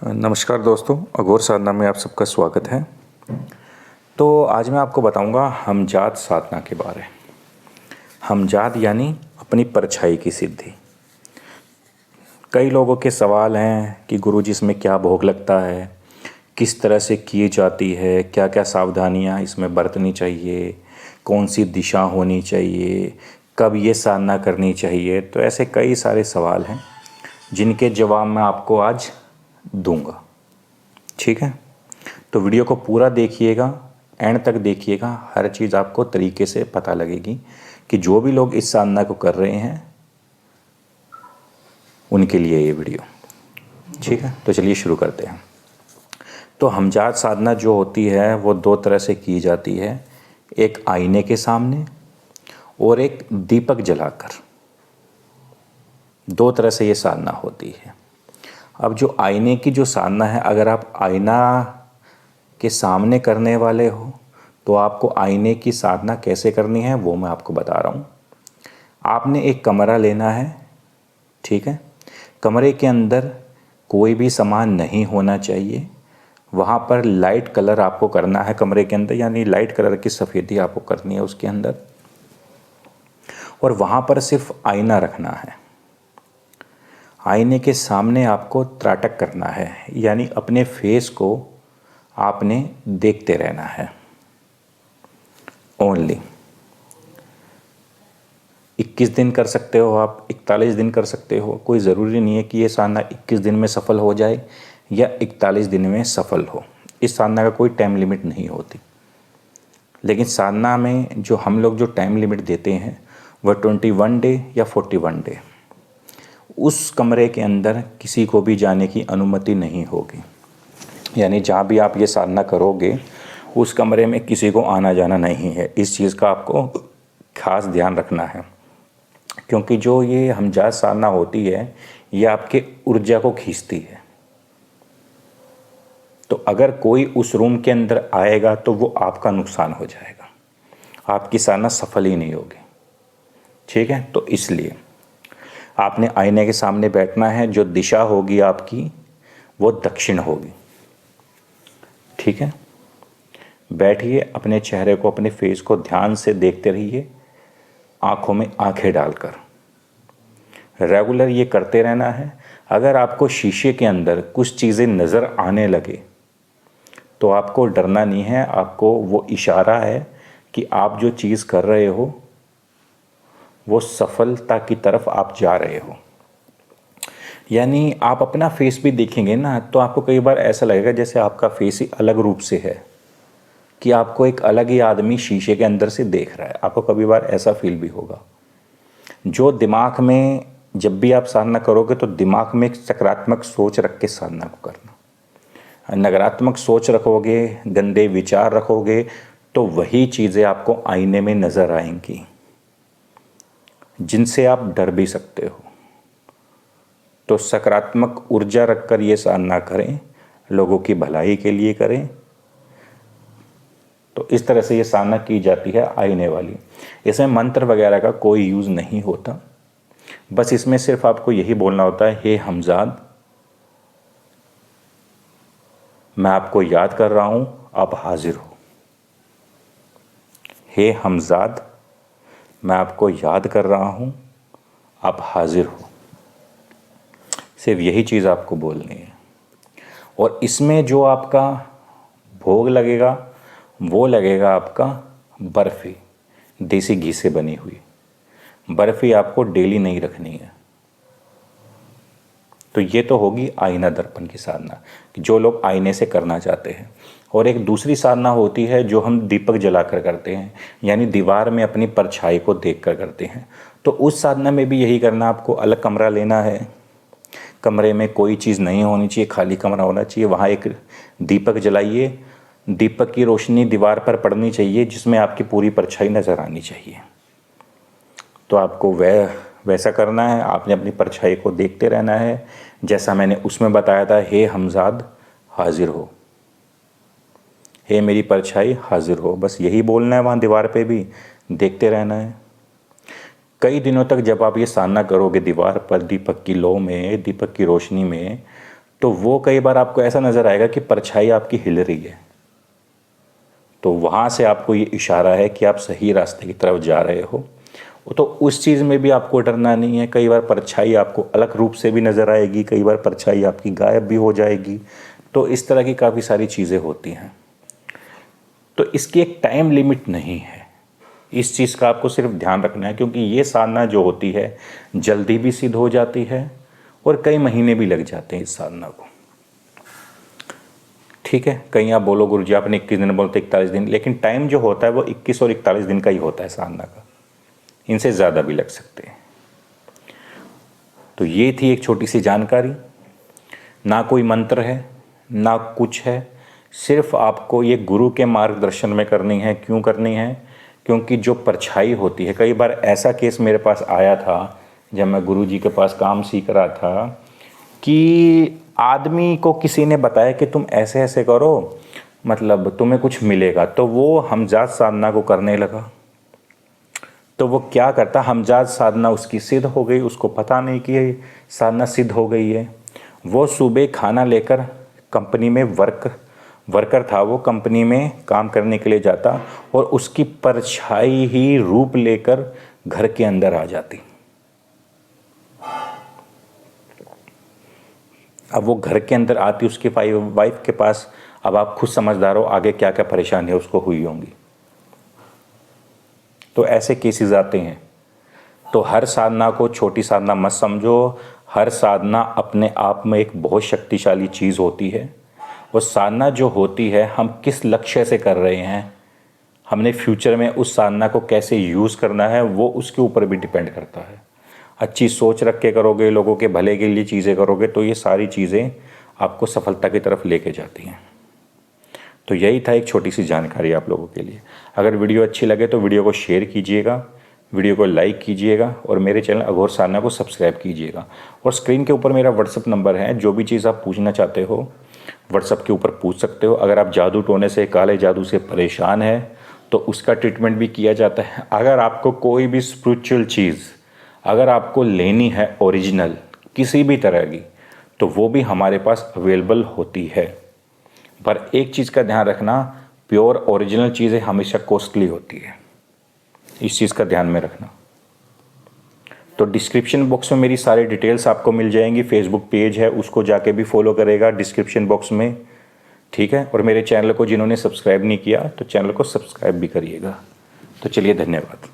नमस्कार दोस्तों, अघोर साधना में आप सबका स्वागत है। तो आज मैं आपको बताऊंगा हमजात साधना के बारे। हमजात यानी अपनी परछाई की सिद्धि। कई लोगों के सवाल हैं कि गुरुजी इसमें क्या भोग लगता है, किस तरह से की जाती है, क्या क्या सावधानियां इसमें बरतनी चाहिए, कौन सी दिशा होनी चाहिए, कब ये साधना करनी चाहिए। तो ऐसे कई सारे सवाल हैं जिनके जवाब मैं आपको आज दूंगा। ठीक है, तो वीडियो को पूरा देखिएगा, एंड तक देखिएगा। हर चीज़ आपको तरीके से पता लगेगी कि जो भी लोग इस साधना को कर रहे हैं उनके लिए ये वीडियो। ठीक है, तो चलिए शुरू करते हैं। तो हमजात साधना जो होती है वो दो तरह से की जाती है, एक आईने के सामने और एक दीपक जलाकर। दो तरह से ये साधना होती है। अब जो आईने की जो साधना है, अगर आप आईना के सामने करने वाले हो तो आपको आईने की साधना कैसे करनी है वो मैं आपको बता रहा हूँ। आपने एक कमरा लेना है, ठीक है। कमरे के अंदर कोई भी सामान नहीं होना चाहिए। वहाँ पर लाइट कलर आपको करना है कमरे के अंदर, यानी लाइट कलर की सफ़ेदी आपको करनी है उसके अंदर। और वहाँ पर सिर्फ आईना रखना है। आईने के सामने आपको त्राटक करना है, यानी अपने फेस को आपने देखते रहना है ओनली। 21 दिन कर सकते हो आप, 41 दिन कर सकते हो। कोई ज़रूरी नहीं है कि ये साधना 21 दिन में सफल हो जाए या 41 दिन में सफल हो। इस साधना का कोई टाइम लिमिट नहीं होती। लेकिन साधना में जो हम लोग जो टाइम लिमिट देते हैं वह 21 डे या 41 डे। उस कमरे के अंदर किसी को भी जाने की अनुमति नहीं होगी, यानी जहाँ भी आप ये साधना करोगे उस कमरे में किसी को आना जाना नहीं है। इस चीज़ का आपको खास ध्यान रखना है, क्योंकि जो ये हमजात साधना होती है ये आपके ऊर्जा को खींचती है। तो अगर कोई उस रूम के अंदर आएगा तो वो आपका नुकसान हो जाएगा, आपकी साधना सफल ही नहीं होगी। ठीक है, तो इसलिए आपने आईने के सामने बैठना है। जो दिशा होगी आपकी वो दक्षिण होगी। ठीक है, बैठिए, अपने चेहरे को, अपने फेस को ध्यान से देखते रहिए, आंखों में आंखें डालकर। रेगुलर ये करते रहना है। अगर आपको शीशे के अंदर कुछ चीज़ें नज़र आने लगे तो आपको डरना नहीं है। आपको वो इशारा है कि आप जो चीज़ कर रहे हो वो सफलता की तरफ आप जा रहे हो। यानी आप अपना फेस भी देखेंगे ना तो आपको कई बार ऐसा लगेगा जैसे आपका फेस ही अलग रूप से है, कि आपको एक अलग ही आदमी शीशे के अंदर से देख रहा है। आपको कभी बार ऐसा फील भी होगा। जो दिमाग में, जब भी आप साधना करोगे तो दिमाग में एक सकारात्मक सोच रख के साधना को करना। नकारात्मक सोच रखोगे, गंदे विचार रखोगे तो वही चीज़ें आपको आईने में नज़र आएंगी जिनसे आप डर भी सकते हो। तो सकारात्मक ऊर्जा रखकर ये साधना करें, लोगों की भलाई के लिए करें। तो इस तरह से ये साधना की जाती है आईने वाली। इसमें मंत्र वगैरह का कोई यूज़ नहीं होता। बस इसमें सिर्फ आपको यही बोलना होता है, हे हमजाद, मैं आपको याद कर रहा हूं, आप हाजिर हो। हे हमजाद, मैं आपको याद कर रहा हूं, आप हाजिर हो। सिर्फ यही चीज़ आपको बोलनी है। और इसमें जो आपका भोग लगेगा वो लगेगा आपका बर्फ़ी, देसी घी से बनी हुई बर्फ़ी। आपको डेली नहीं रखनी है। तो ये तो होगी आईना दर्पण की साधना, कि जो लोग आईने से करना चाहते हैं। और एक दूसरी साधना होती है जो हम दीपक जलाकर करते हैं, यानी दीवार में अपनी परछाई को देखकर करते हैं। तो उस साधना में भी यही करना, आपको अलग कमरा लेना है। कमरे में कोई चीज़ नहीं होनी चाहिए, खाली कमरा होना चाहिए। वहाँ एक दीपक जलाइए। दीपक की रोशनी दीवार पर पड़नी चाहिए जिसमें आपकी पूरी परछाई नज़र आनी चाहिए। तो आपको वैसा करना है। आपने अपनी परछाई को देखते रहना है, जैसा मैंने उसमें बताया था, हे हमजाद हाजिर हो, हे मेरी परछाई हाजिर हो। बस यही बोलना है। वहाँ दीवार पे भी देखते रहना है कई दिनों तक। जब आप ये साधना करोगे दीवार पर, दीपक की लौ में, दीपक की रोशनी में, तो वो कई बार आपको ऐसा नज़र आएगा कि परछाई आपकी हिल रही है, तो वहाँ से आपको ये इशारा है कि आप सही रास्ते की तरफ जा रहे हो। तो उस चीज़ में भी आपको डरना नहीं है। कई बार परछाई आपको अलग रूप से भी नज़र आएगी, कई बार परछाई आपकी गायब भी हो जाएगी। तो इस तरह की काफ़ी सारी चीज़ें होती हैं। तो इसकी एक टाइम लिमिट नहीं है, इस चीज़ का आपको सिर्फ ध्यान रखना है, क्योंकि ये साधना जो होती है जल्दी भी सिद्ध हो जाती है और कई महीने भी लग जाते हैं इस साधना को। ठीक है, कहीं आप बोलो गुरुजी आपने 21 दिन बोलते 41 दिन, लेकिन टाइम जो होता है वो 21 और 41 दिन का ही होता है साधना का, इनसे ज़्यादा भी लग सकते हैं। तो ये थी एक छोटी सी जानकारी। ना कोई मंत्र है ना कुछ है, सिर्फ आपको ये गुरु के मार्गदर्शन में करनी है। क्यों करनी है? क्योंकि जो परछाई होती है, कई बार ऐसा केस मेरे पास आया था जब मैं गुरुजी के पास काम सीख रहा था कि आदमी को किसी ने बताया कि तुम ऐसे ऐसे करो, मतलब तुम्हें कुछ मिलेगा। तो वो हमजात साधना को करने लगा। तो वो क्या करता, हमजात साधना उसकी सिद्ध हो गई, उसको पता नहीं कि साधना सिद्ध हो गई है। वो सुबह खाना लेकर कंपनी में वर्कर था, वो कंपनी में काम करने के लिए जाता और उसकी परछाई ही रूप लेकर घर के अंदर आ जाती। अब वो घर के अंदर आती उसकी वाइफ के पास। अब आप खुद समझदार हो आगे क्या क्या परेशानी है उसको हुई होंगी। तो ऐसे केसेस आते हैं। तो हर साधना को छोटी साधना मत समझो। हर साधना अपने आप में एक बहुत शक्तिशाली चीज़ होती है। वो साधना जो होती है हम किस लक्ष्य से कर रहे हैं, हमने फ्यूचर में उस साधना को कैसे यूज़ करना है, वो उसके ऊपर भी डिपेंड करता है। अच्छी सोच रख के करोगे, लोगों के भले के लिए चीज़ें करोगे, तो ये सारी चीज़ें आपको सफलता की तरफ लेके जाती हैं। तो यही था एक छोटी सी जानकारी आप लोगों के लिए। अगर वीडियो अच्छी लगे तो वीडियो को शेयर कीजिएगा, वीडियो को लाइक कीजिएगा और मेरे चैनल अघोर साधना को सब्सक्राइब कीजिएगा। और स्क्रीन के ऊपर मेरा व्हाट्सअप नंबर है, जो भी चीज़ आप पूछना चाहते हो व्हाट्सअप के ऊपर पूछ सकते हो। अगर आप जादू टोने से, काले जादू से परेशान हैं तो उसका ट्रीटमेंट भी किया जाता है। अगर आपको कोई भी स्पिरिचुअल चीज़ अगर आपको लेनी है ओरिजिनल किसी भी तरह की, तो वो भी हमारे पास अवेलेबल होती है। पर एक चीज़ का ध्यान रखना, प्योर ओरिजिनल चीज़ें हमेशा कॉस्टली होती है, इस चीज़ का ध्यान में रखना। तो डिस्क्रिप्शन बॉक्स में मेरी सारी डिटेल्स आपको मिल जाएंगी। फेसबुक पेज है उसको जाके भी फॉलो करेगा डिस्क्रिप्शन बॉक्स में, ठीक है। और मेरे चैनल को जिन्होंने सब्सक्राइब नहीं किया तो चैनल को सब्सक्राइब भी करिएगा। तो चलिए, धन्यवाद।